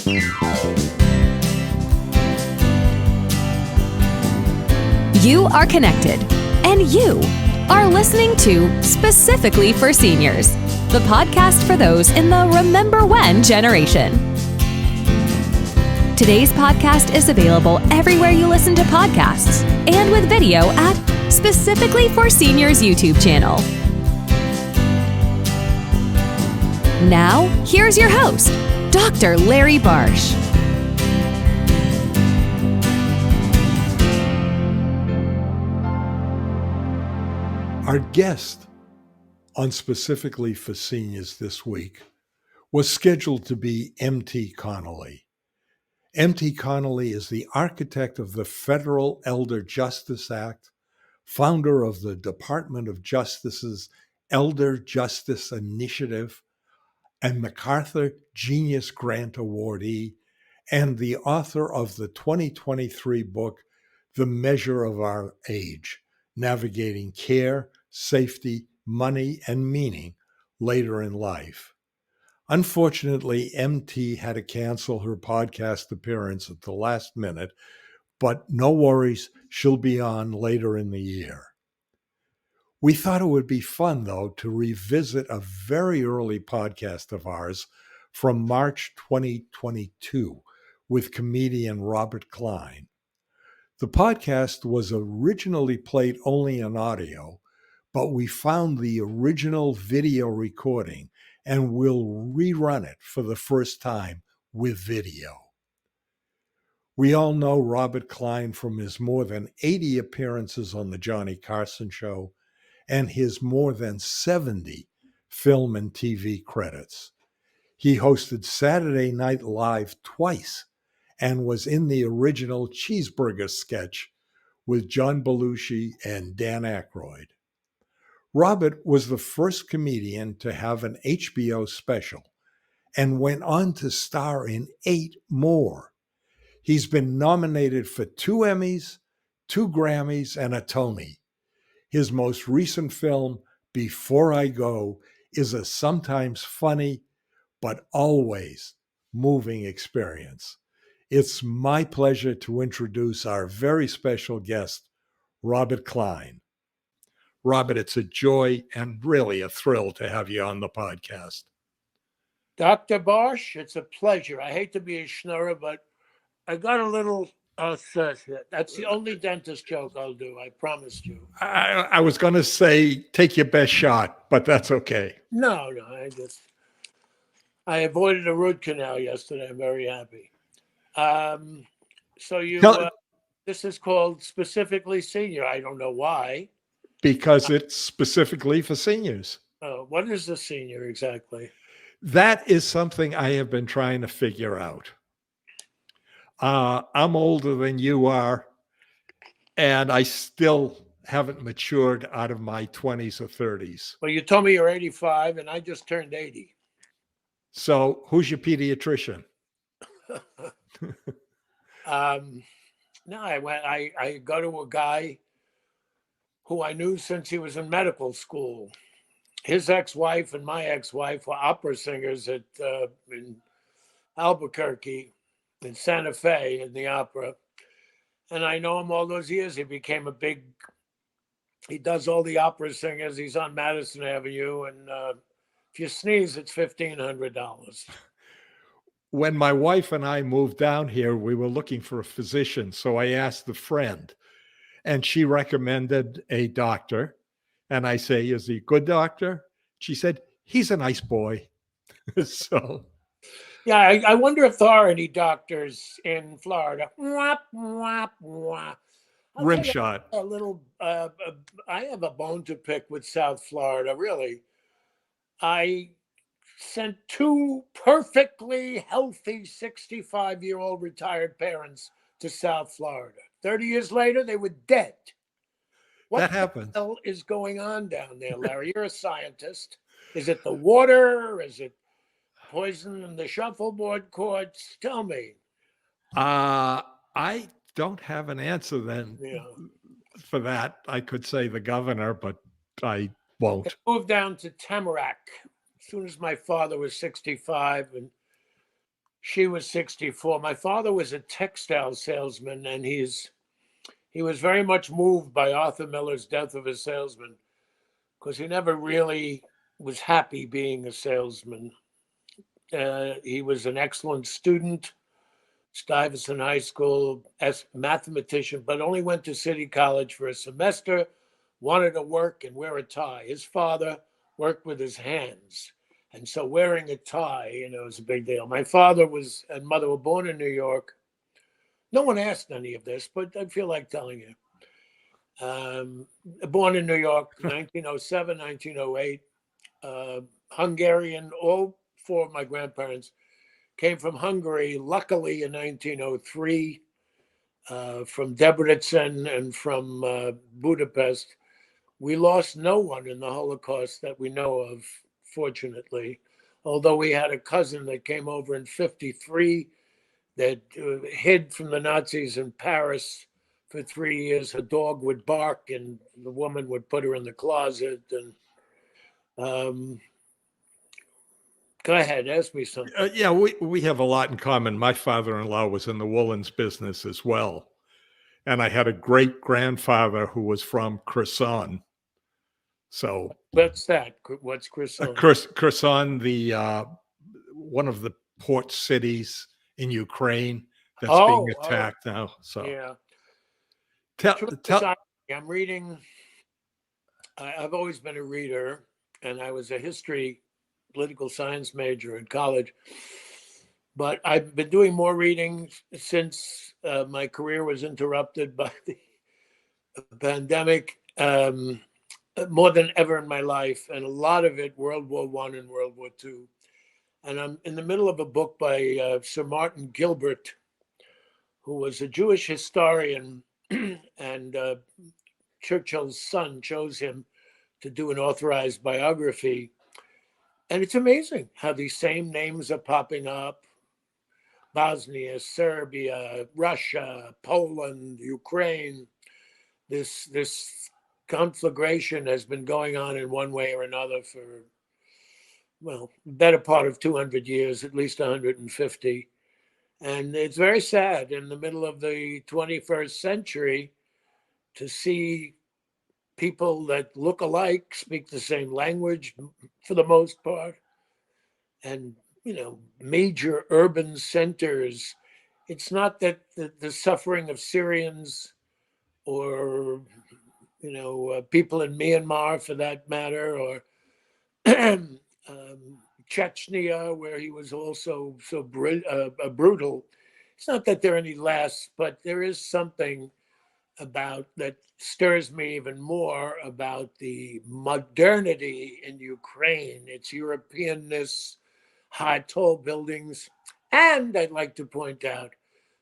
You are connected, and you are listening to Specifically for Seniors, the podcast for those in the Remember When generation. Today's podcast is available everywhere you listen to podcasts and with video at Specifically for Seniors YouTube channel. Now, here's your host, Dr. Larry Barsh. Our guest on Specifically for Seniors this week was scheduled to be M.T. Connolly. M.T. Connolly is the architect of the Federal Elder Justice Act, founder of the Department of Justice's Elder Justice Initiative, and MacArthur Genius Grant awardee, and the author of the 2023 book, The Measure of Our Age, Navigating Care, Safety, Money, and Meaning Later in Life. Unfortunately, MT had to cancel her podcast appearance at the last minute, but no worries, she'll be on later in the year. We thought it would be fun, though, to revisit a very early podcast of ours from March 2022 with comedian Robert Klein. The podcast was originally played only in audio, but we found the original video recording and will rerun it for the first time with video. We all know Robert Klein from his more than 80 appearances on the Johnny Carson Show and his more than 70 film and TV credits. He hosted Saturday Night Live twice and was in the original Cheeseburger Sketch with John Belushi and Dan Ackroyd. Robert was the first comedian to have an HBO special and went on to star in 8 more. He's been nominated for 2 Emmys, 2 Grammys, and a Tony. His most recent film, Before I Go, is a sometimes funny, but always moving experience. It's my pleasure to introduce our very special guest, Robert Klein. Robert, it's a joy and really a thrill to have you on the podcast. Dr. Barsh, it's a pleasure. I hate to be a schnurrer, but I got a little that's the only dentist joke I'll do, I promised you. I was going to say, take your best shot, but that's okay. No, I avoided a root canal yesterday. I'm very happy. This is called Specifically Senior. I don't know why. Because it's specifically for seniors. What is a senior exactly? That is something I have been trying to figure out. I'm older than you are, and I still haven't matured out of my 20s or 30s. Well, you told me you're 85, and I just turned 80. So who's your pediatrician? No, I go to a guy who I knew since he was in medical school. His ex-wife and my ex-wife were opera singers in Albuquerque, in Santa Fe, in the opera. And I know him all those years. He does all the opera singers. He's on Madison Avenue. And if you sneeze, it's $1,500. When my wife and I moved down here, we were looking for a physician. So I asked a friend, and she recommended a doctor. And I say, is he a good doctor? She said, he's a nice boy. So, yeah, I wonder if there are any doctors in Florida. Rim shot. A little, I have a bone to pick with South Florida, really. I sent 2 perfectly healthy 65-year-old retired parents to South Florida. 30 years later, they were dead. What the hell is going on down there, Larry? You're a scientist. Is it the water? Is it poison in the shuffleboard courts? Tell me. I don't have an answer then for that. I could say the governor, but I won't. I moved down to Tamarack as soon as my father was 65, and She was 64. My father was a textile salesman, and he was very much moved by Arthur Miller's Death of a Salesman, because he never really was happy being a salesman. He was an excellent student, Stuyvesant High School as mathematician, but only went to City College for a semester, wanted to work and wear a tie. His father worked with his hands. And so wearing a tie, is a big deal. My father and mother were born in New York. No one asked any of this, but I feel like telling you. Born in New York, 1907, 1908. Hungarian, all four of my grandparents came from Hungary, luckily in 1903, from Debrecen and from Budapest. We lost no one in the Holocaust that we know of, fortunately, although we had a cousin that came over in 1953 that hid from the Nazis in Paris for 3 years. Her dog would bark and the woman would put her in the closet. And go ahead, ask me something. Yeah, we have a lot in common. My father-in-law was in the woolens business as well. And I had a great-grandfather who was from Kherson. So what's that? What's Kherson? Kherson, one of the port cities in Ukraine that's being attacked now. So yeah. tell I'm reading. I've always been a reader, and I was a history, political science major in college. But I've been doing more reading since my career was interrupted by the pandemic, more than ever in my life, and a lot of it World War I and World War II. And I'm in the middle of a book by Sir Martin Gilbert, who was a Jewish historian, and Churchill's son chose him to do an authorized biography. And it's amazing how these same names are popping up: Bosnia, Serbia, Russia, Poland, Ukraine. This conflagration has been going on in one way or another for, well, better part of 200 years, at least 150. And it's very sad in the middle of the 21st century to see people that look alike, speak the same language for the most part, and, major urban centers. It's not that the suffering of Syrians or, people in Myanmar, for that matter, or Chechnya, where he was also so brutal. It's not that they're any less, but there is something about that stirs me even more about the modernity in Ukraine, its Europeanness, high, tall buildings. And I'd like to point out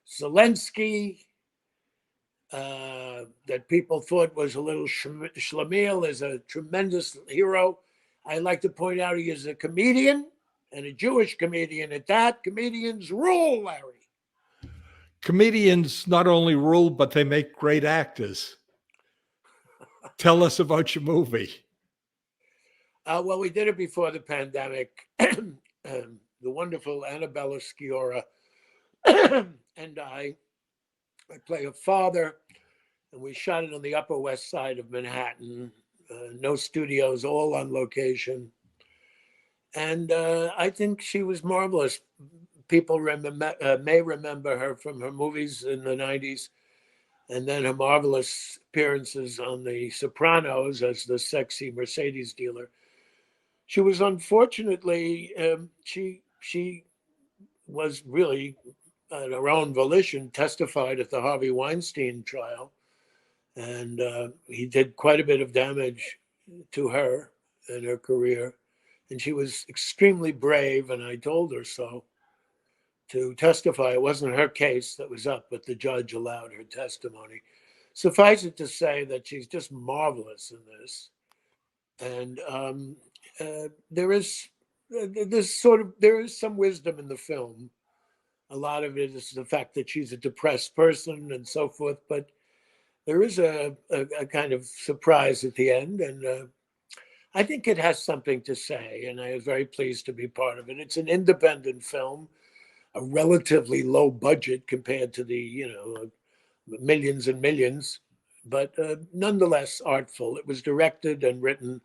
Zelensky, that people thought was a little schlemiel, is a tremendous hero. I like to point out he is a comedian, and a Jewish comedian at that. Comedians rule, Larry. Comedians not only rule, but they make great actors. Tell us about your movie. Well, we did it before the pandemic. The wonderful Annabella Sciorra and I play a father, and we shot it on the Upper West Side of Manhattan. No studios, all on location. And I think she was marvelous. People may remember her from her movies in the 90s, and then her marvelous appearances on The Sopranos as the sexy Mercedes dealer. She was unfortunately, she was really, at her own volition, testified at the Harvey Weinstein trial. And he did quite a bit of damage to her and her career. And she was extremely brave, and I told her so, to testify. It wasn't her case that was up, but the judge allowed her testimony. Suffice it to say that she's just marvelous in this. And there is some wisdom in the film. A lot of it is the fact that she's a depressed person and so forth, but there is a kind of surprise at the end, and I think it has something to say, and I was very pleased to be part of it. It's an independent film. a relatively low budget compared to the, millions and millions, but nonetheless artful. It was directed and written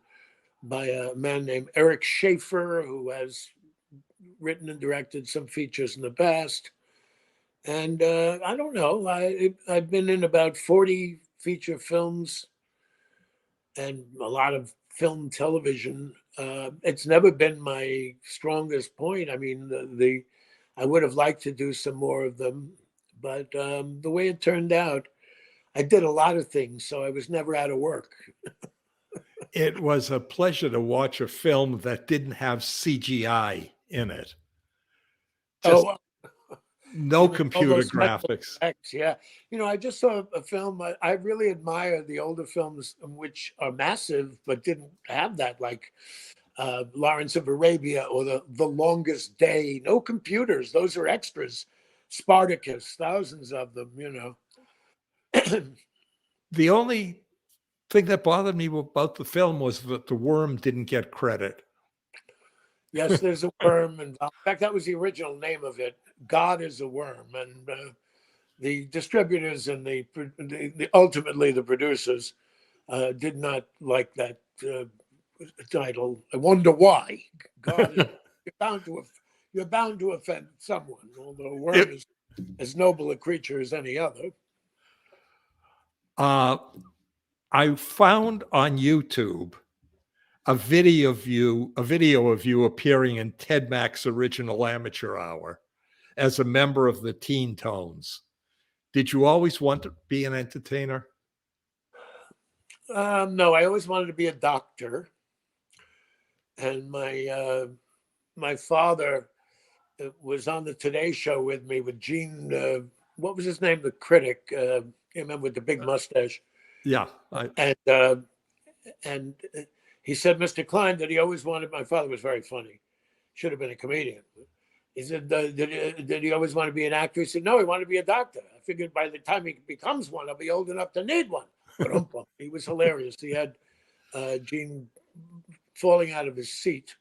by a man named Eric Schaefer, who has written and directed some features in the past. And I don't know, I've been in about 40 feature films and a lot of film television. It's never been my strongest point. I mean, I would have liked to do some more of them, but the way it turned out, I did a lot of things, so I was never out of work. It was a pleasure to watch a film that didn't have CGI in it. Just Oh, no you mean all computer those special graphics. effects? Yeah. I just saw a film. I really admire the older films, which are massive, but didn't have that, like Lawrence of Arabia or the Longest Day. No computers; those are extras. Spartacus, thousands of them. The only thing that bothered me about the film was that the worm didn't get credit. Yes, there's a worm involved. In fact, that was the original name of it. God is a worm, and the distributors and the ultimately the producers did not like that title. I wonder why. God, you're bound to offend someone. Although a worm is as noble a creature as any other. I found on YouTube a video of you appearing in Ted Mack's original Amateur Hour as a member of the Teen Tones. Did you always want to be an entertainer? No, I always wanted to be a doctor, and my father was on the Today Show with me with Gene. What was his name? The critic. I remember with the big mustache. Yeah. And he said, Mr. Klein, that he always wanted. My father was very funny. Should have been a comedian. He said, did he always want to be an actor? He said, no, he wanted to be a doctor. I figured by the time he becomes one, I'll be old enough to need one. But he was hilarious. He had Gene falling out of his seat.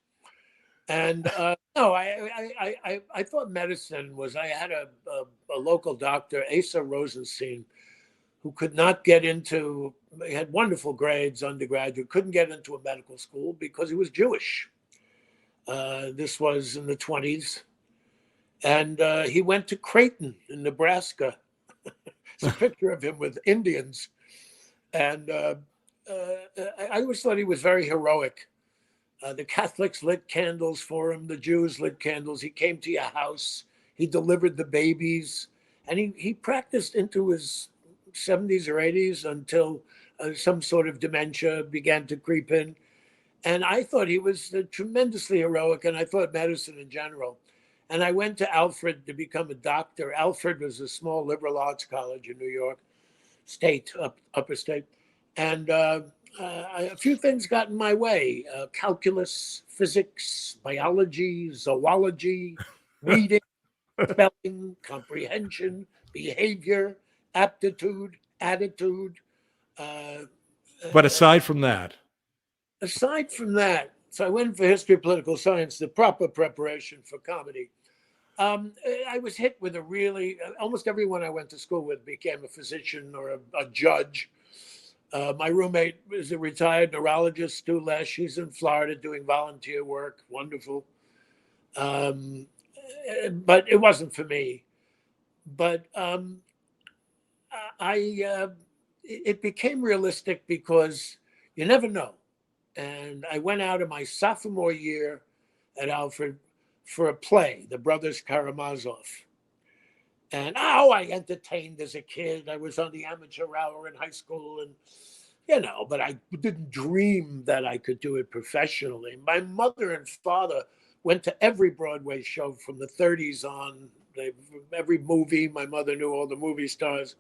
And no, I thought medicine was. I had a local doctor, Asa Rosenstein, who could not get into. He had wonderful grades, undergraduate, couldn't get into a medical school because he was Jewish. This was in the 20s, and he went to Creighton in Nebraska. It's a picture of him with Indians, and I always thought he was very heroic. The Catholics lit candles for him. The Jews lit candles. He came to your house. He delivered the babies. And he practiced into his 70s or 80s until some sort of dementia began to creep in. And I thought he was tremendously heroic, and I thought medicine in general. And I went to Alfred to become a doctor. Alfred was a small liberal arts college in New York State, upper state. And a few things got in my way: calculus, physics, biology, zoology, reading, spelling, comprehension, behavior, aptitude, attitude. But aside from that, so I went for history, political science, the proper preparation for comedy. I was hit with almost everyone I went to school with became a physician or a judge. My roommate is a retired neurologist, Stu Lesh. She's in Florida doing volunteer work. Wonderful. But it wasn't for me. But it became realistic because you never know. And I went out in my sophomore year at Alfred for a play, The Brothers Karamazov. And I entertained as a kid. I was on the amateur hour in high school, and but I didn't dream that I could do it professionally. My mother and father went to every Broadway show from the 30s on. Every movie, my mother knew all the movie stars.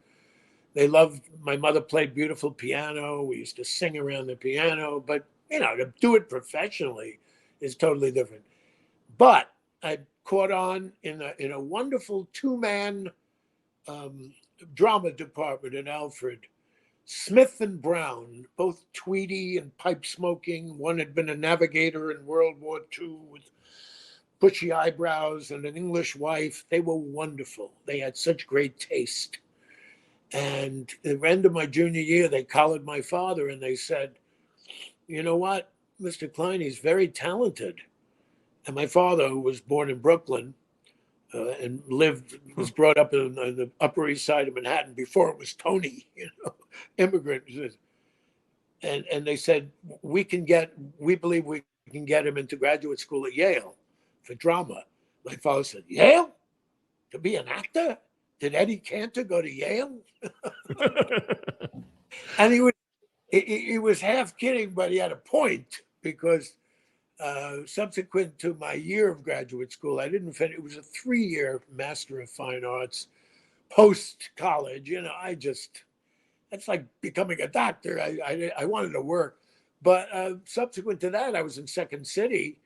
My mother played beautiful piano. We used to sing around the piano, but to do it professionally is totally different. But I caught on in a wonderful two-man drama department in Alfred. Smith and Brown, both Tweedy and pipe smoking. One had been a navigator in World War II with bushy eyebrows and an English wife. They were wonderful. They had such great taste. And at the end of my junior year, they collared my father and they said, you know what, Mr. Klein, he's very talented. And my father, who was born in Brooklyn and was brought up on the Upper East Side of Manhattan before it was Tony, immigrant. And they said, we believe we can get him into graduate school at Yale for drama. My father said, Yale? To be an actor? Did Eddie Cantor go to Yale? And he was half kidding, but he had a point, because subsequent to my year of graduate school, I didn't finish. It was a 3-year Master of Fine Arts post-college. That's like becoming a doctor. I wanted to work. But subsequent to that, I was in Second City,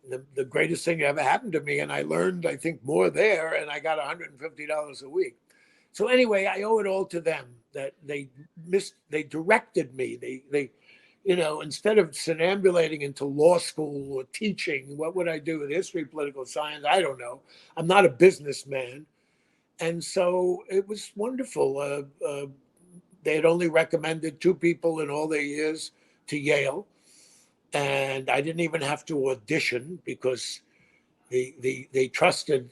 the greatest thing that ever happened to me. And I learned, I think, more there, and I got $150 a week. So anyway, I owe it all to them that they directed me. They instead of synambulating into law school or teaching, what would I do with history, political science? I don't know. I'm not a businessman. And so it was wonderful. They had only recommended 2 people in all their years to Yale. And I didn't even have to audition, because they trusted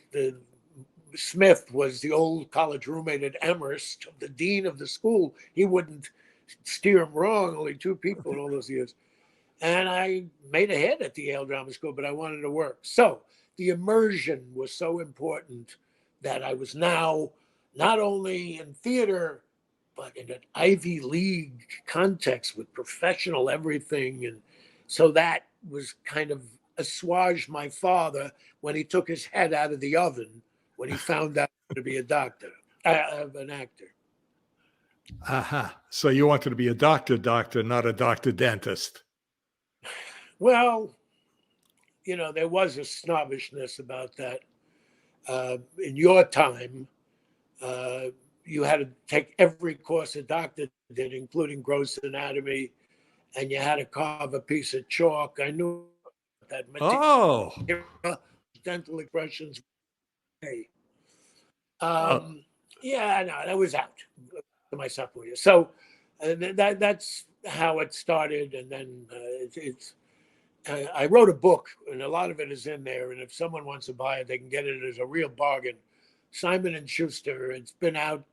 Smith was the old college roommate at Amherst, the dean of the school. He wouldn't steer him wrong, only 2 people in all those years. And I made a hit at the Yale Drama School, but I wanted to work. So the immersion was so important that I was now not only in theater, but in an Ivy League context with professional everything. And so that was kind of assuaged my father when he took his head out of the oven when he found out to be an actor. So you wanted to be a doctor, not a doctor dentist. Well, there was a snobbishness about that. In your time, you had to take every course a doctor did, including gross anatomy, and you had to carve a piece of chalk. I knew that. Dental expressions. Yeah, no, that was out my sophomore year. So that's how it started. And then I wrote a book, and a lot of it is in there. And if someone wants to buy it, they can get it as a real bargain. Simon and Schuster. It's been out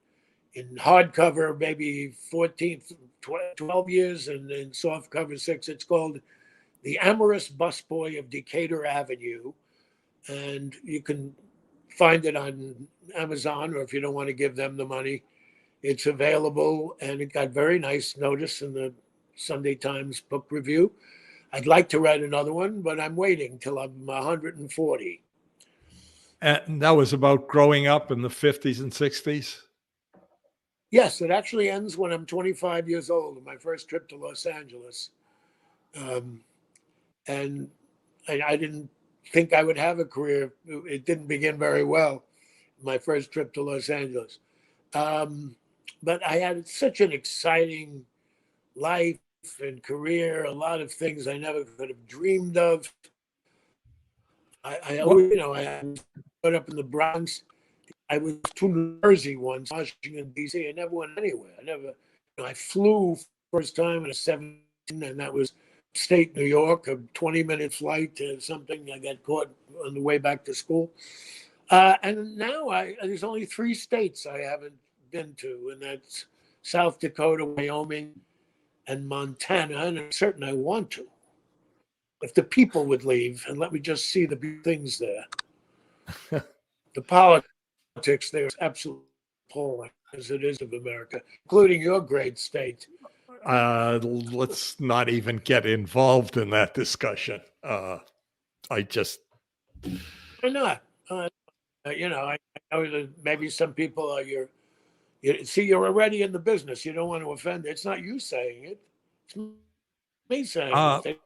in hardcover maybe 12 years, and in softcover 6. It's called The Amorous Busboy of Decatur Avenue. And you can find it on Amazon, or if you don't want to give them the money, it's available. And it got very nice notice in the Sunday Times book review. I'd like to write another one, but I'm waiting till I'm 140. And that was about growing up in the 50s and 60s? Yes, it actually ends when I'm 25 years old, my first trip to Los Angeles. And I didn't think I would have a career. It didn't begin very well, my first trip to Los Angeles. But I had such an exciting life and career, a lot of things I never could have dreamed of. I always, I grew up in the Bronx. I was to New Jersey once, Washington, D.C. I never went anywhere. I flew first time in a 17, and that was upstate New York, a 20-minute flight to something. I got caught on the way back to school. And now there's only 3 states I haven't been to, and that's South Dakota, Wyoming, and Montana. And I'm certain I want to, if the people would leave and let me just see the things there. The politics there is absolutely appalling, as it is of America, including your great state. Let's not even get involved in that discussion. Why not? I know that maybe some people are you're already in the business. You don't want to offend. It's not you saying it. It's me saying it.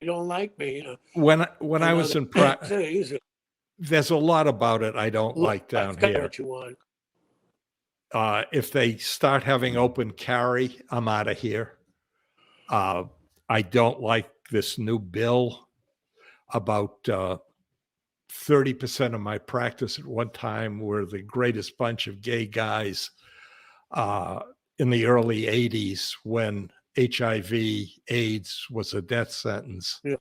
They don't like me. When I was in practice, there's a lot about it I don't like down here. What you want. If they start having open carry, I'm out of here. I don't like this new bill. about 30% of my practice at one time were the greatest bunch of gay guys in the early 80s when HIV, AIDS was a death sentence. Yeah.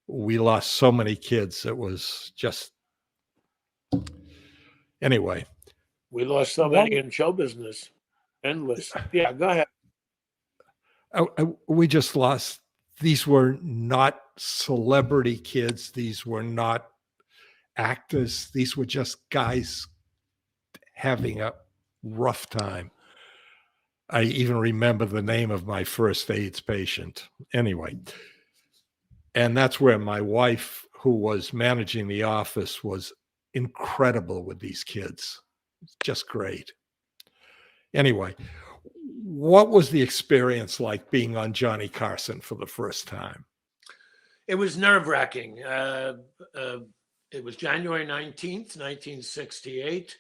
We lost so many kids. It was just, anyway. We lost so many in show business. Endless. Yeah, go ahead. We just lost. These were not celebrity kids. These were not actors. These were just guys having a rough time. I even remember the name of my first AIDS patient. Anyway, and that's where my wife, who was managing the office, was incredible with these kids. Just great. Anyway, what was the experience like being on Johnny Carson for the first time? It was nerve-wracking. It was January 19th, 1968.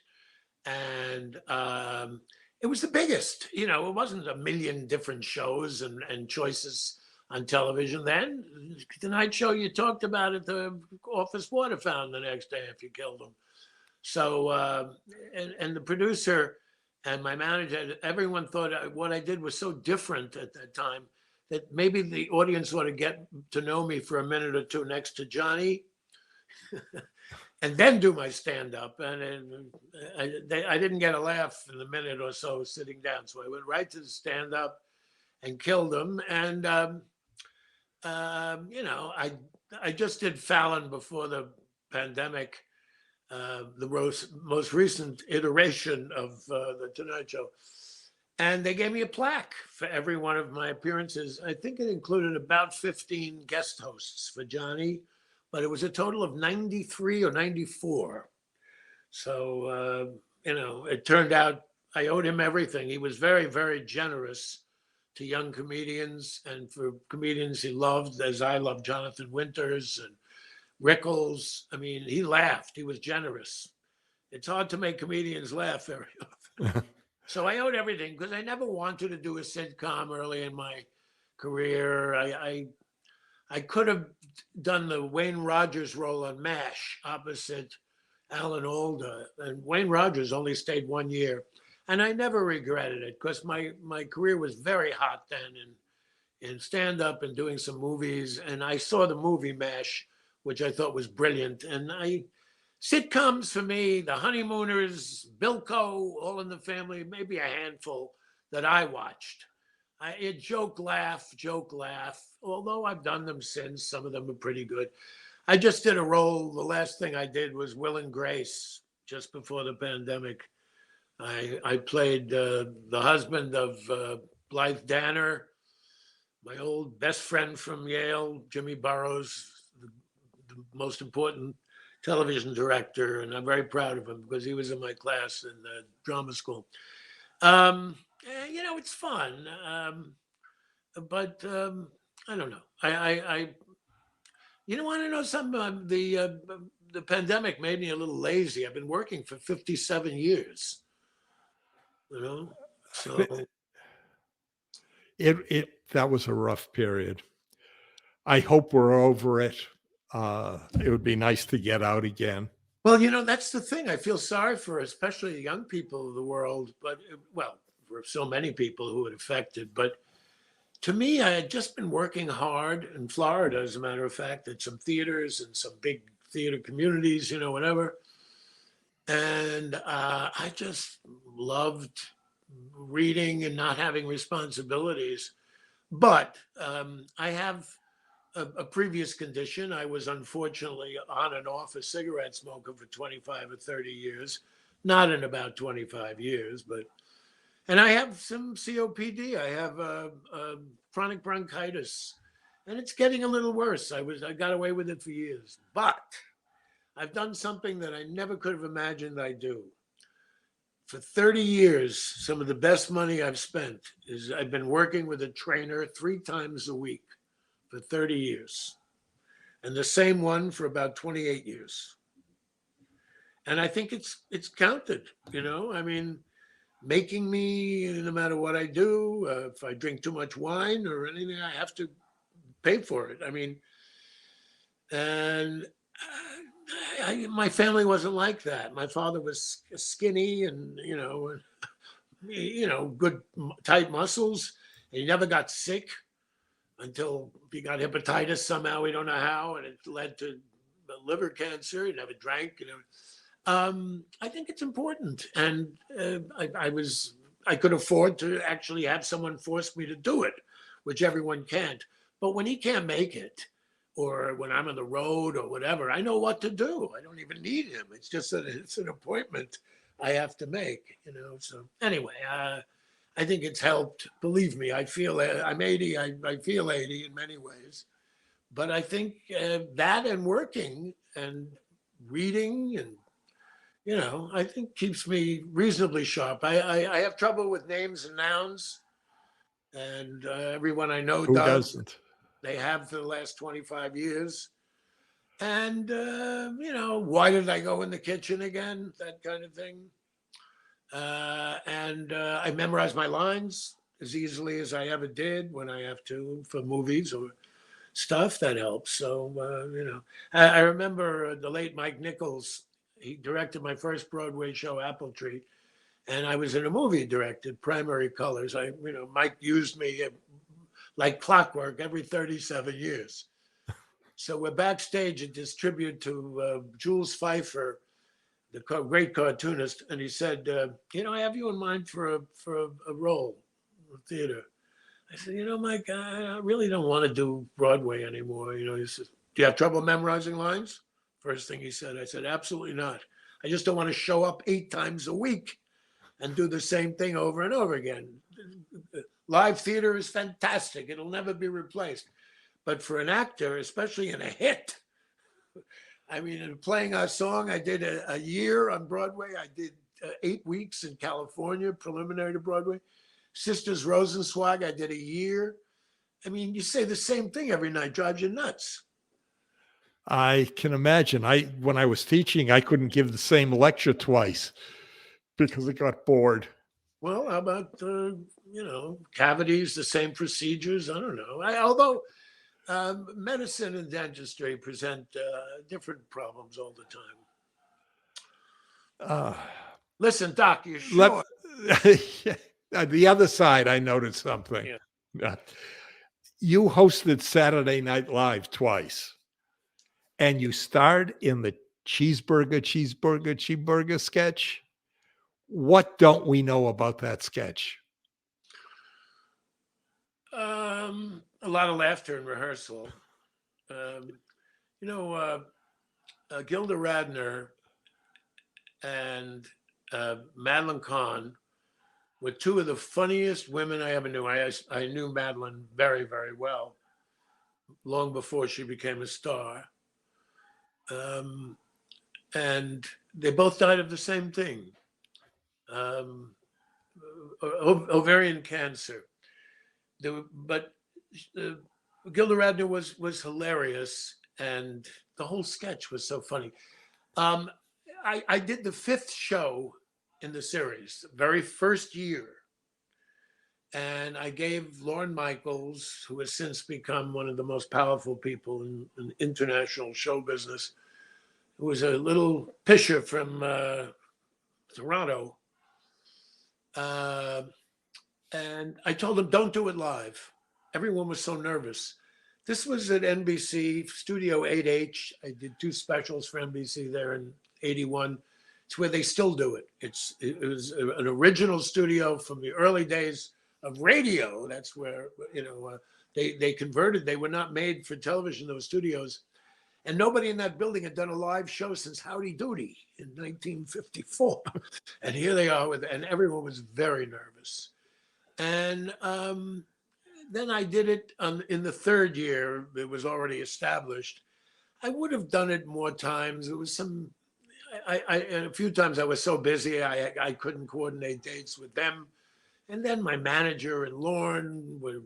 And it was the biggest. You know, it wasn't a million different shows and choices on television then. The night show you talked about it, the office water fountain the next day if you killed them. So, and the producer and my manager, everyone thought what I did was so different at that time that maybe the audience ought to get to know me for a minute or two next to Johnny and then do my stand-up. And I didn't get a laugh in the minute or so sitting down. So I went right to the stand-up and killed him. And, you know, I just did Fallon before the pandemic, the most recent iteration of the Tonight Show. And they gave me a plaque for every one of my appearances. I think it included about 15 guest hosts for Johnny, but it was a total of 93 or 94. So, you know, it turned out I owed him everything. He was very, very generous to young comedians and for comedians he loved, as I love Jonathan Winters and Rickles. I mean, he laughed. He was generous. It's hard to make comedians laugh very often. So I owed everything because I never wanted to do a sitcom early in my career. I could have done the Wayne Rogers role on MASH opposite Alan Alda. And Wayne Rogers only stayed 1 year. And I never regretted it because my career was very hot then in stand-up and doing some movies. And I saw the movie MASH, which I thought was brilliant. And sitcoms for me, The Honeymooners, Bilko, All in the Family, maybe a handful that I watched. Joke, laugh. Although I've done them since, some of them are pretty good. I just did a role. The last thing I did was Will and Grace, just before the pandemic. I played the husband of Blythe Danner, my old best friend from Yale, Jimmy Burrows, the most important television director, and I'm very proud of him because he was in my class in the drama school. You know, it's fun, but I don't know. You want to know something? The pandemic made me a little lazy. I've been working for 57 years. You know, so that was a rough period. I hope we're over it. It would be nice to get out again. Well, you know, that's the thing. I feel sorry for, especially the young people of the world, but well, for so many people who it affected. But to me, I had just been working hard in Florida, as a matter of fact, at some theaters and some big theater communities, you know, whatever. And I just loved reading and not having responsibilities. But I have a previous condition. I was unfortunately on and off a cigarette smoker for 25 or 30 years, not in about 25 years, and I have some COPD. I have chronic bronchitis, and it's getting a little worse. I got away with it for years, but I've done something that I never could have imagined I'd do. For 30 years, some of the best money I've spent is I've been working with a trainer 3 times a week for 30 years, and the same one for about 28 years. And I think it's counted, you know, I mean, making me, no matter what I do, if I drink too much wine or anything, I have to pay for it. I mean, And my family wasn't like that. My father was skinny and, good tight muscles. And he never got sick until he got hepatitis somehow. We don't know how, and it led to liver cancer. He never drank. I think it's important, and I could afford to actually have someone force me to do it, which everyone can't. But when he can't make it, or when I'm on the road or whatever, I know what to do. I don't even need him. It's just that it's an appointment I have to make. So anyway, I think it's helped. Believe me, I feel I'm 80. I feel 80 in many ways, but I think that and working and reading and I think keeps me reasonably sharp. I have trouble with names and nouns, and everyone I know Who does. doesn't? They have for the last 25 years. And, why did I go in the kitchen again? That kind of thing. And I memorize my lines as easily as I ever did when I have to for movies or stuff. That helps. So, I remember the late Mike Nichols. He directed my first Broadway show, Apple Tree, and I was in a movie directed, Primary Colors. Mike used me like clockwork every 37 years. So we're backstage at this tribute to Jules Feiffer, the great cartoonist, and he said, I have you in mind for a role in theater. I said, Mike, I really don't want to do Broadway anymore. He says, do you have trouble memorizing lines? First thing he said, I said, absolutely not. I just don't want to show up 8 times a week and do the same thing over and over again. Live theater is fantastic. It'll never be replaced. But for an actor, especially in a hit, in playing our song, I did a year on Broadway. I did 8 weeks in California, preliminary to Broadway. Sisters Rosenzweig, I did a year. You say the same thing every night, drives you nuts. I can imagine. When I was teaching, I couldn't give the same lecture twice because I got bored. Well, how about, cavities, the same procedures? I don't know. Although medicine and dentistry present different problems all the time. Listen, Doc, you sure? The other side, I noticed something. Yeah. You hosted Saturday Night Live twice, and you starred in the Cheeseburger Sketch. What don't we know about that sketch? A lot of laughter in rehearsal. Gilda Radner and Madeline Kahn were 2 of the funniest women I ever knew. I knew Madeline very, very well, long before she became a star. And they both died of the same thing, ovarian cancer. But Gilda Radner was hilarious, and the whole sketch was so funny. I did the 5th show in the series, the very first year. And I gave Lorne Michaels, who has since become one of the most powerful people in international show business, who was a little pisher from Toronto. And I told him, don't do it live. Everyone was so nervous. This was at NBC, Studio 8H. I did 2 specials for NBC there in 81. It's where they still do it. It was an original studio from the early days of radio. That's where, they converted. They were not made for television, those studios. And nobody in that building had done a live show since Howdy Doody in 1954. And here they are and everyone was very nervous. And then I did it in the 3rd year. It was already established. I would have done it more times. It was and a few times I was so busy, I couldn't coordinate dates with them. And then my manager and Lorne were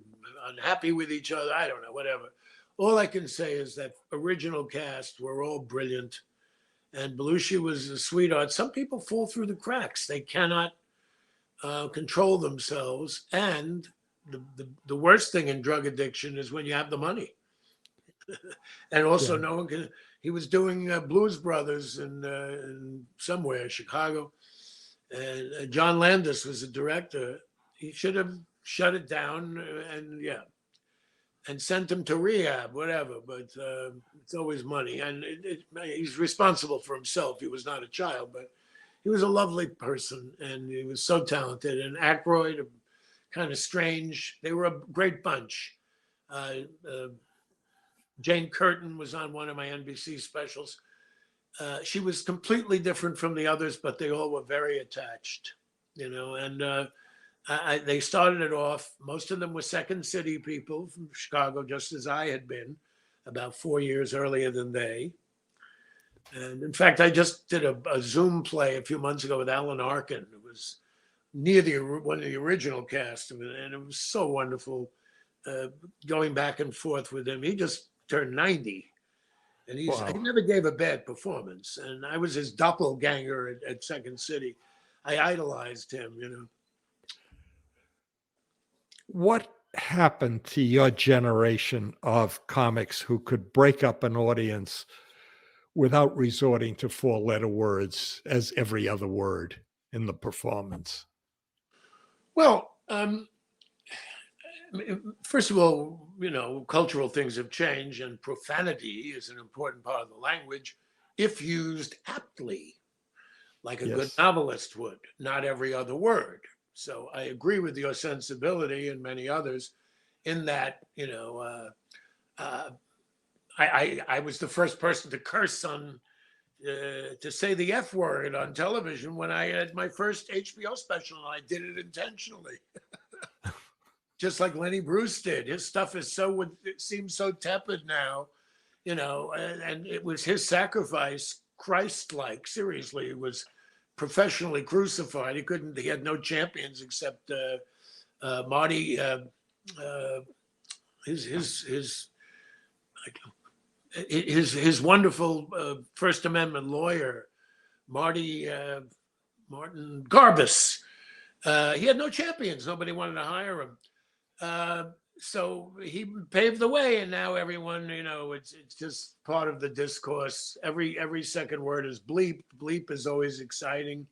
unhappy with each other. I don't know, whatever. All I can say is that original cast were all brilliant. And Belushi was a sweetheart. Some people fall through the cracks. They cannot control themselves. And the worst thing in drug addiction is when you have the money. And also, Yeah. no one can. He was doing Blues Brothers in somewhere, Chicago, and John Landis was the director. He should have shut it down, and sent him to rehab, whatever. But it's always money, and he's responsible for himself. He was not a child, but he was a lovely person, and he was so talented. And Ackroyd, kind of strange. They were a great bunch. Jane Curtin was on one of my NBC specials. She was completely different from the others, but they all were very attached, and they started it off. Most of them were Second City people from Chicago, just as I had been about 4 years earlier than they. And in fact, I just did a Zoom play a few months ago with Alan Arkin. It was near one of the original cast of it, and it was so wonderful going back and forth with him. He just turned 90, and he never gave a bad performance. And I was his doppelganger at Second City. I idolized him. What happened to your generation of comics who could break up an audience without resorting to four-letter words as every other word in the performance? Well, first of all, cultural things have changed, and profanity is an important part of the language if used aptly, like a good novelist would, not every other word. So I agree with your sensibility and many others in that, I was the first person to curse to say the F word on television when I had my first HBO special, and I did it intentionally. Just like Lenny Bruce did. His stuff it seems so tepid now, and it was his sacrifice, Christ-like, seriously. It was professionally crucified. He had no champions except Marty, his wonderful First Amendment lawyer, Martin Garbus. He had no champions. Nobody wanted to hire him. So he paved the way, and now everyone, it's just part of the discourse. Every second word is bleep. Bleep is always exciting.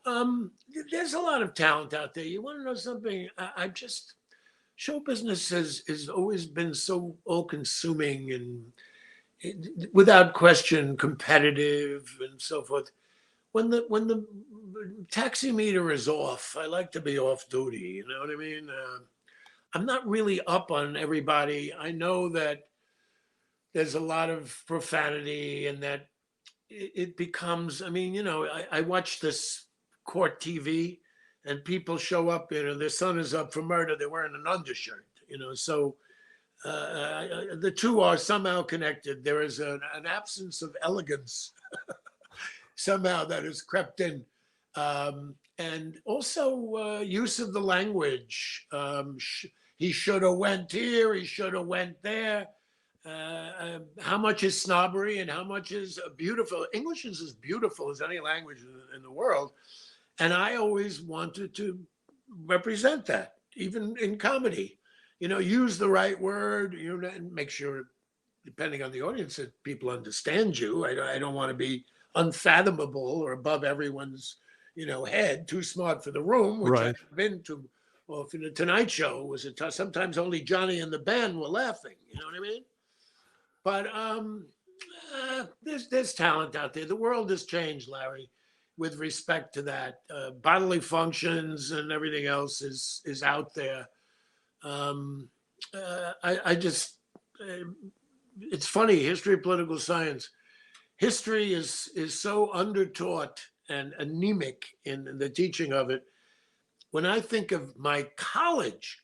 There's a lot of talent out there. You want to know something? Show business has always been so all-consuming and without question competitive and so forth. When the taxi meter is off, I like to be off duty. You know what I mean? I'm not really up on everybody. I know that there's a lot of profanity and that it becomes, I watch this court TV and people show up, their son is up for murder. They're wearing an undershirt, so the two are somehow connected. There is an absence of elegance somehow that has crept in. And also use of the language. He should have went here. He should have went there. How much is snobbery and how much is beautiful? English is as beautiful as any language in the world. And I always wanted to represent that, even in comedy. Use the right word, and make sure, depending on the audience, that people understand you. I don't want to be unfathomable or above everyone's head, too smart for the room, which Right. I've been to. Well, for the Tonight Show was sometimes only Johnny and the band were laughing. You know what I mean? But there's talent out there. The world has changed, Larry, with respect to that. Bodily functions and everything else is out there. It's funny. History of political science. History is so undertaught and anemic in the teaching of it. When I think of my college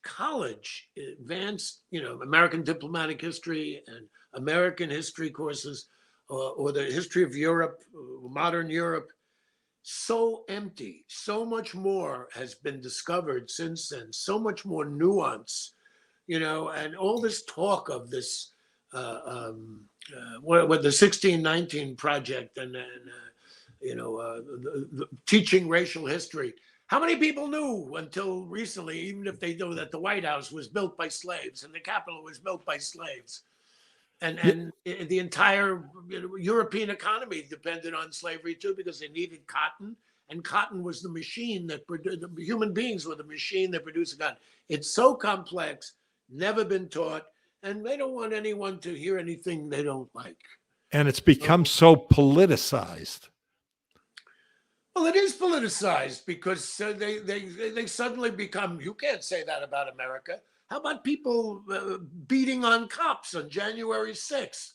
advanced, American diplomatic history and American history courses, or the history of Europe, modern Europe, so empty. So much more has been discovered since then. So much more nuance, and all this talk of this, what the 1619 project and the teaching racial history. How many people knew until recently, even if they know that the White House was built by slaves and the Capitol was built by slaves? And the entire European economy depended on slavery too, because they needed cotton, and cotton was the machine that produced. Human beings were the machine that produced the cotton. It's so complex, never been taught, and they don't want anyone to hear anything they don't like. And it's become so politicized. Well, it is politicized because they suddenly become. You can't say that about America. How about people beating on cops on January 6th?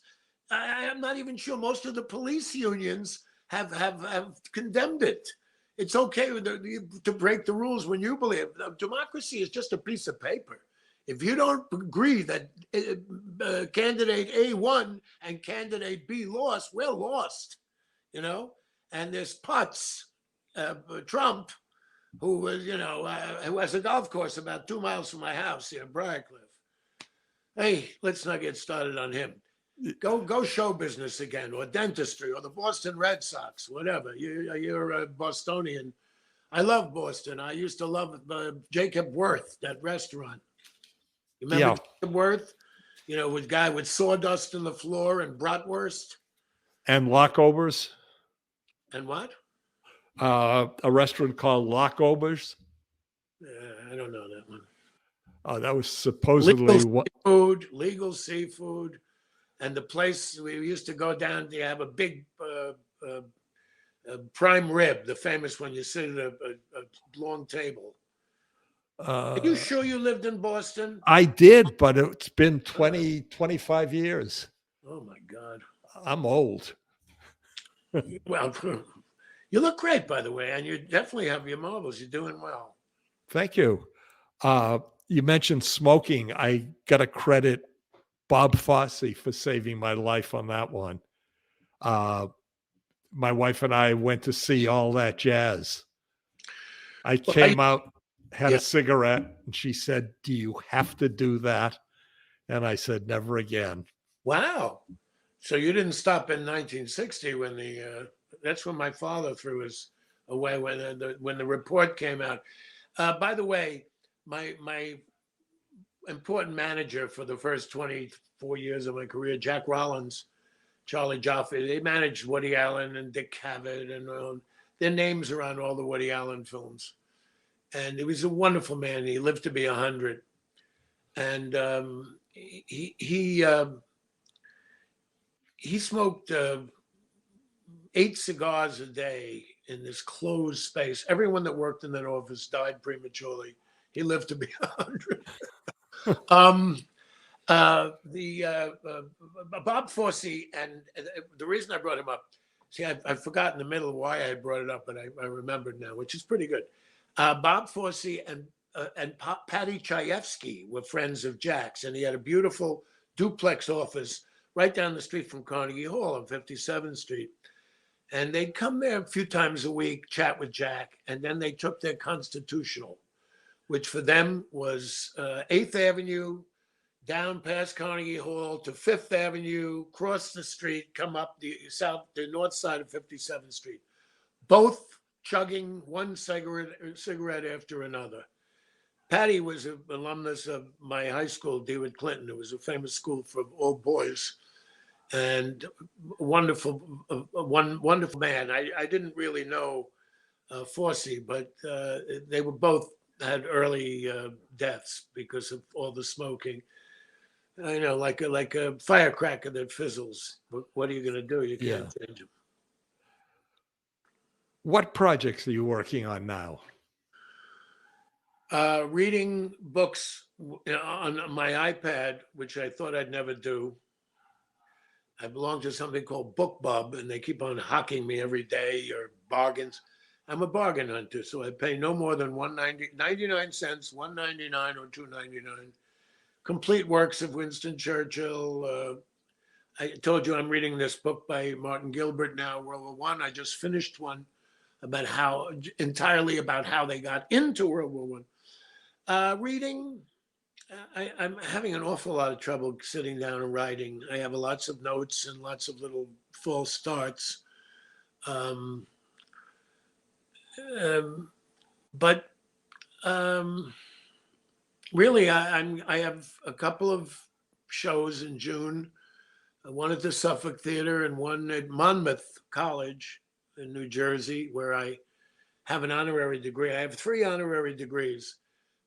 I'm not even sure most of the police unions have condemned it. It's okay to break the rules when you believe. Democracy is just a piece of paper. If you don't agree that candidate A won and candidate B lost, we're lost, you know? And there's Putz, Trump, who was, who has a golf course about 2 miles from my house here in Briarcliff. Hey, let's not get started on him. Go show business again, or dentistry, or the Boston Red Sox, whatever. You're a Bostonian. I love Boston. I used to love Jacob Worth, that restaurant. You remember Jacob Worth? With guy with sawdust in the floor and bratwurst. And lockovers. And what? A restaurant called Lockovers. I don't know that one. That was supposedly legal seafood. And the place we used to go down to have a big prime rib, the famous one you sit at a long table. Are you sure you lived in Boston? I did, but it's been 25 years. Oh, my God. I'm old. Well, you look great, by the way, and you definitely have your marbles. You're doing well. Thank you. You mentioned smoking. I got to credit Bob Fosse for saving my life on that one. My wife and I went to see All That Jazz. I came out, had a cigarette, and she said, "Do you have to do that?" And I said, "Never again." Wow. So you didn't stop in 1960 when that's when my father threw us away when the report came out. By the way, my important manager for the first 24 years of my career, Jack Rollins, Charlie Jaffe, they managed Woody Allen and Dick Cavett, and their names are on all the Woody Allen films. And he was a wonderful man. He lived to be 100. And he smoked 8 cigars a day in this closed space. Everyone that worked in that office died prematurely. He lived to be 100. Bob Fosse, and the reason I brought him up, see, I forgot in the middle why I brought it up, but I remembered now, which is pretty good. Bob Fosse and Patty Chayefsky were friends of Jack's, and he had a beautiful duplex office right down the street from Carnegie Hall on 57th Street. And they'd come there a few times a week, chat with Jack, and then they took their constitutional, which for them was 8th Avenue, down past Carnegie Hall to 5th Avenue, cross the street, come up the north side of 57th Street. Both chugging one cigarette after another. Patty was an alumnus of my high school, DeWitt Clinton. It was a famous school for all boys, and wonderful man. I didn't really know Fosse, but they were both had early deaths because of all the smoking. I know, like a firecracker that fizzles. What are you going to do? You can't change them. What projects are you working on now? Reading books on my iPad, which I thought I'd never do. I belong to something called BookBub, and they keep on hocking me every day or bargains. I'm a bargain hunter, so I pay no more than 99 cents, $1.99 or $2.99. Complete works of Winston Churchill. I told you I'm reading this book by Martin Gilbert now, World War I. I just finished one entirely about how they got into World War I. Reading, I'm having an awful lot of trouble sitting down and writing. I have lots of notes and lots of little false starts. But really, I have a couple of shows in June. one at the Suffolk Theater and one at Monmouth College in New Jersey, where I have an honorary degree. I have 3 honorary degrees.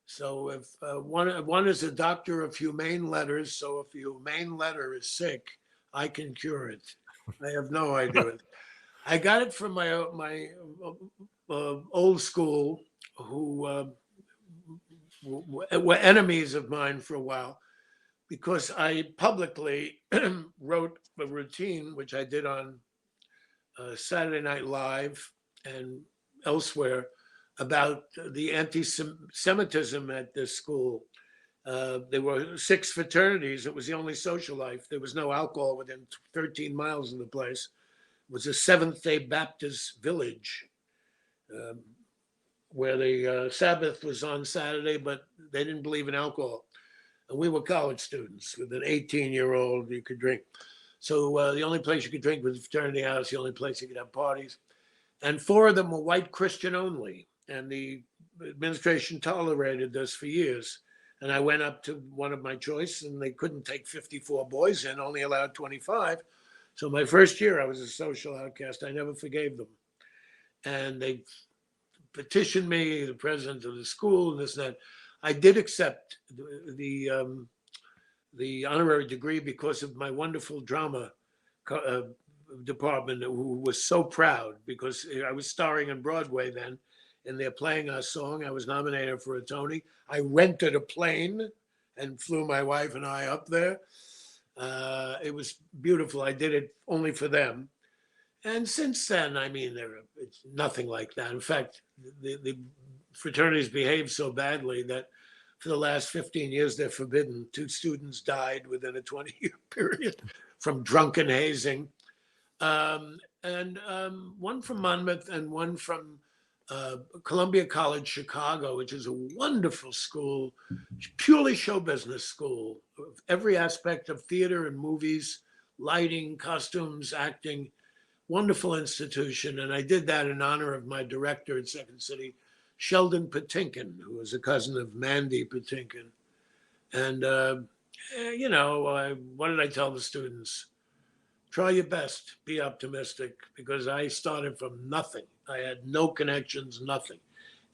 So if one is a doctor of humane letters, so if a humane letter is sick, I can cure it. I have no idea. I got it from my old school, who were enemies of mine for a while, because I publicly wrote a routine, which I did on Saturday Night Live and elsewhere, about the anti-Semitism at this school. There were 6 fraternities. It was the only social life. There was no alcohol within 13 miles of the place. It was a Seventh-day Baptist village, where the Sabbath was on Saturday, but they didn't believe in alcohol. And we were college students. With an 18-year-old, you could drink. So the only place you could drink was the fraternity house, the only place you could have parties. And 4 of them were white Christian only. And the administration tolerated this for years. And I went up to one of my choice, and they couldn't take 54 boys in, only allowed 25. So my first year, I was a social outcast. I never forgave them. And they petitioned me, the president of the school, and this and that. I did accept the honorary degree because of my wonderful drama department, who was so proud, because I was starring in Broadway then, and they're playing our song. I was nominated for a Tony. I rented a plane and flew my wife and I up there. It was beautiful. I did it only for them. And since then, I mean, it's nothing like that. In fact, the fraternities behaved so badly that for the last 15 years, they're forbidden. 2 students died within a 20-year period from drunken hazing. And one from Monmouth and one from Columbia College, Chicago, which is a wonderful school, purely show business school. Every aspect of theater and movies, lighting, costumes, acting, wonderful institution. And I did that in honor of my director at Second City, Sheldon Patinkin, who was a cousin of Mandy Patinkin. And, what did I tell the students? Try your best, be optimistic, because I started from nothing. I had no connections, nothing.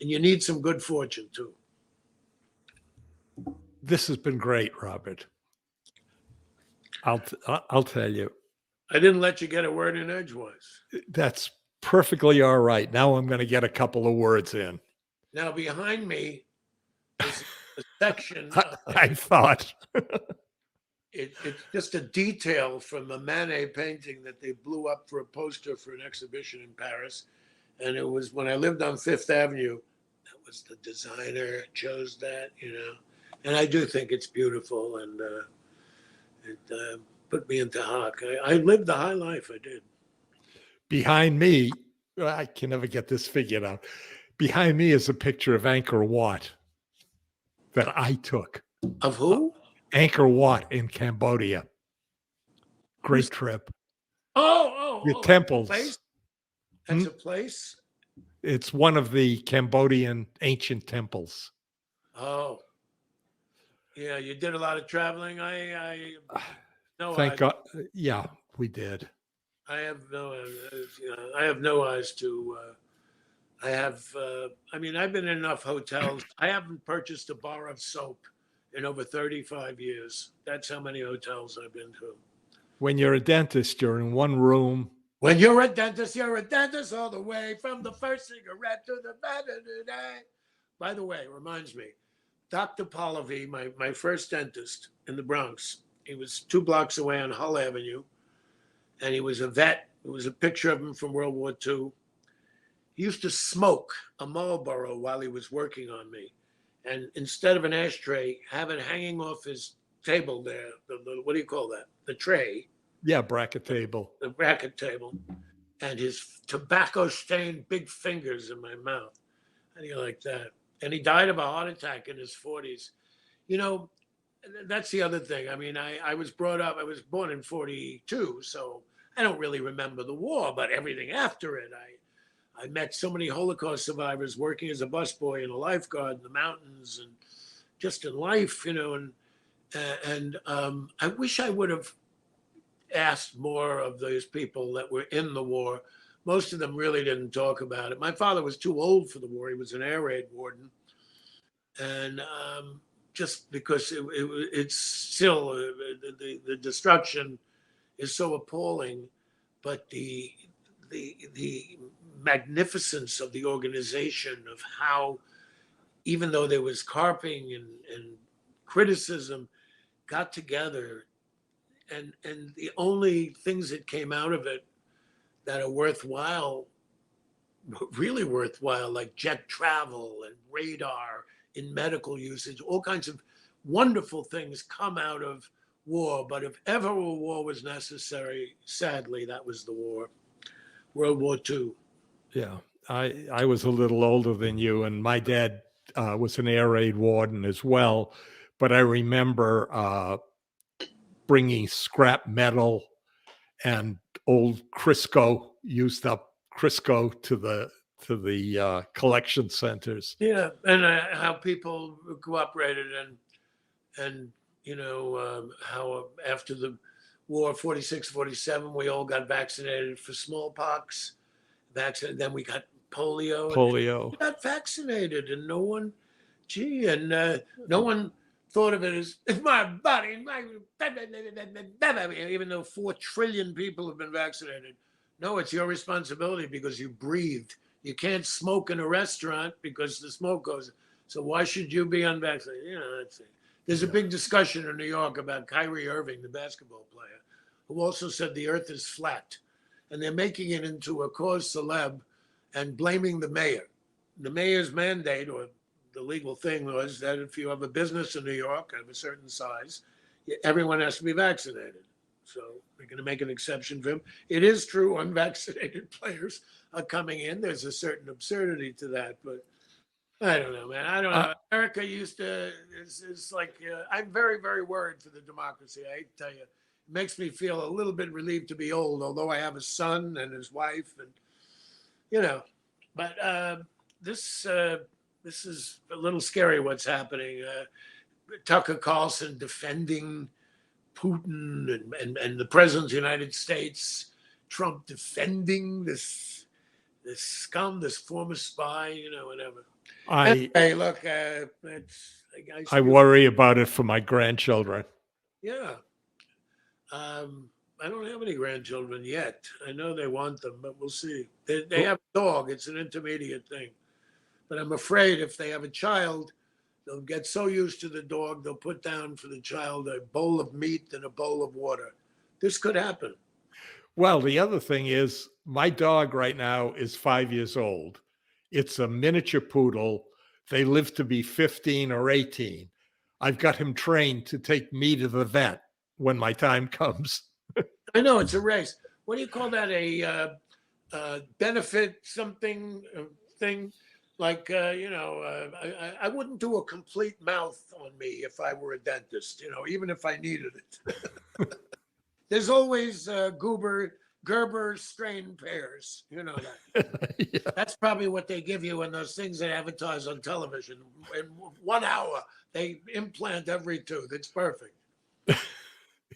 And you need some good fortune too. This has been great, Robert. I'll tell you. I didn't let you get a word in edgewise. That's perfectly all right. Now I'm going to get a couple of words in. Now behind me is a section. I thought. It's just a detail from a Manet painting that they blew up for a poster for an exhibition in Paris. And it was when I lived on Fifth Avenue. That was the designer chose that, And I do think it's beautiful, and it put me into hock. I lived the high life. I did. Behind me, I can never get this figured out. Behind me is a picture of Angkor Wat that I took. Of who? Angkor Wat in Cambodia. Great trip. The temples. Place? That's a place? It's one of the Cambodian ancient temples. Oh. Yeah, you did a lot of traveling. Thank God. Yeah, we did. I have no eyes to. I've been in enough hotels. I haven't purchased a bar of soap in over 35 years. That's how many hotels I've been to. When you're a dentist, you're in one room. When you're a dentist all the way from the first cigarette to the day. By the way, reminds me, Dr. Pallavi, my first dentist in the Bronx, he was 2 blocks away on Hull Avenue, and he was a vet. There was a picture of him from World War II. He used to smoke a Marlboro while he was working on me. And instead of an ashtray, have it hanging off his table there. What do you call that? The tray. Yeah, bracket table. The bracket table. And his tobacco-stained big fingers in my mouth. How do you like that? And he died of a heart attack in his 40s. That's the other thing. I mean, I was born in 42, so I don't really remember the war, but everything after it. I met so many Holocaust survivors working as a busboy and a lifeguard in the mountains and just in life, and I wish I would have asked more of those people that were in the war. Most of them really didn't talk about it. My father was too old for the war. He was an air raid warden. And just because it's still, the destruction is so appalling, but the magnificence of the organization, of how, even though there was carping and criticism, got together, and the only things that came out of it that are worthwhile, really worthwhile, like jet travel and radar in medical usage, all kinds of wonderful things come out of war. But if ever a war was necessary, sadly, that was the war, World War II. Yeah, I was a little older than you, and my dad was an air raid warden as well. But I remember bringing scrap metal and old Crisco, used up Crisco, to the collection centers. Yeah, and how people cooperated, and how after the war, 46, 47, we all got vaccinated for smallpox. Then we got polio. Polio. We got vaccinated, and no one thought of it as, it's my body, even though 4 trillion people have been vaccinated. No, it's your responsibility because you breathed. You can't smoke in a restaurant because the smoke goes. So why should you be unvaccinated? That's it. There's a big discussion in New York about Kyrie Irving, the basketball player, who also said the earth is flat. And they're making it into a cause celeb and blaming the mayor. The mayor's mandate, or the legal thing, was that if you have a business in New York of a certain size, everyone has to be vaccinated. So we're going to make an exception for him. It is true, unvaccinated players are coming in. There's a certain absurdity to that, but I don't know, man. I don't know. America used to, it's like, I'm very, very worried for the democracy. I hate to tell you. It makes me feel a little bit relieved to be old, although I have a son and his wife, and but this is a little scary what's happening. Tucker Carlson defending Putin and the president of the United States, Trump defending this scum, this former spy, whatever. Hey, look, I worry about it for my grandchildren. Yeah. I don't have any grandchildren yet. I know they want them, but we'll see. They have a dog. It's an intermediate thing. But I'm afraid if they have a child, they'll get so used to the dog, they'll put down for the child a bowl of meat and a bowl of water. This could happen. Well, the other thing is, my dog right now is 5 years old. It's a miniature poodle. They live to be 15 or 18. I've got him trained to take me to the vet when my time comes. I know, it's a race. What do you call that? A benefit something thing? Like, I wouldn't do a complete mouth on me if I were a dentist, even if I needed it. There's always Gerber strain pears. You know that. Yeah. That's probably what they give you in those things they advertise on television. In 1 hour, they implant every tooth. It's perfect.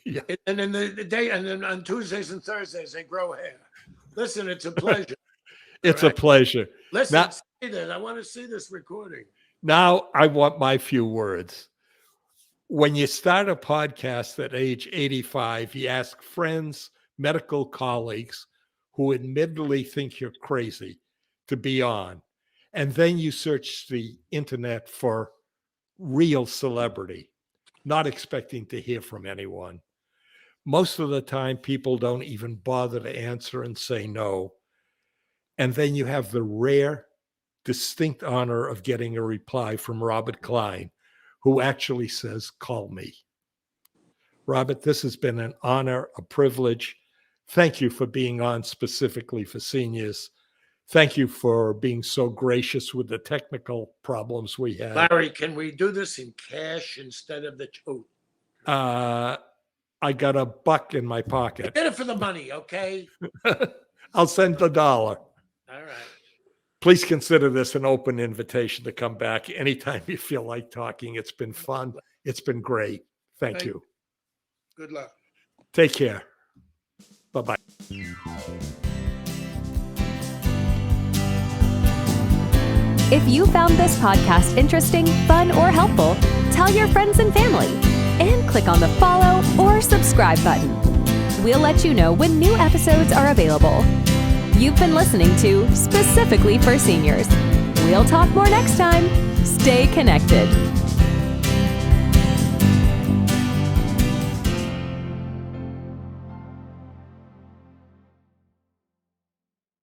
Yeah. And then the day, and then on Tuesdays and Thursdays, they grow hair. Listen, it's a pleasure. It's a pleasure. Listen, Now, see this. I want to see this recording. Now I want my few words. When you start a podcast at age 85, you ask friends, medical colleagues who admittedly think you're crazy to be on. And then you search the internet for real celebrity, not expecting to hear from anyone. Most of the time, people don't even bother to answer and say no. And then you have the rare, distinct honor of getting a reply from Robert Klein, who actually says, call me. Robert, this has been an honor, a privilege. Thank you for being on specifically for seniors. Thank you for being so gracious with the technical problems we had. Larry, can we do this in cash instead of the chote? I got $1 in my pocket. Get it for the money, okay? I'll send $1. All right. Please consider this an open invitation to come back anytime you feel like talking. It's been fun. It's been great. Thank you. Good luck. Take care. Bye-bye. If you found this podcast interesting, fun, or helpful, tell your friends and family, and click on the follow or subscribe button. We'll let you know when new episodes are available. You've been listening to Specifically for Seniors. We'll talk more next time. Stay connected.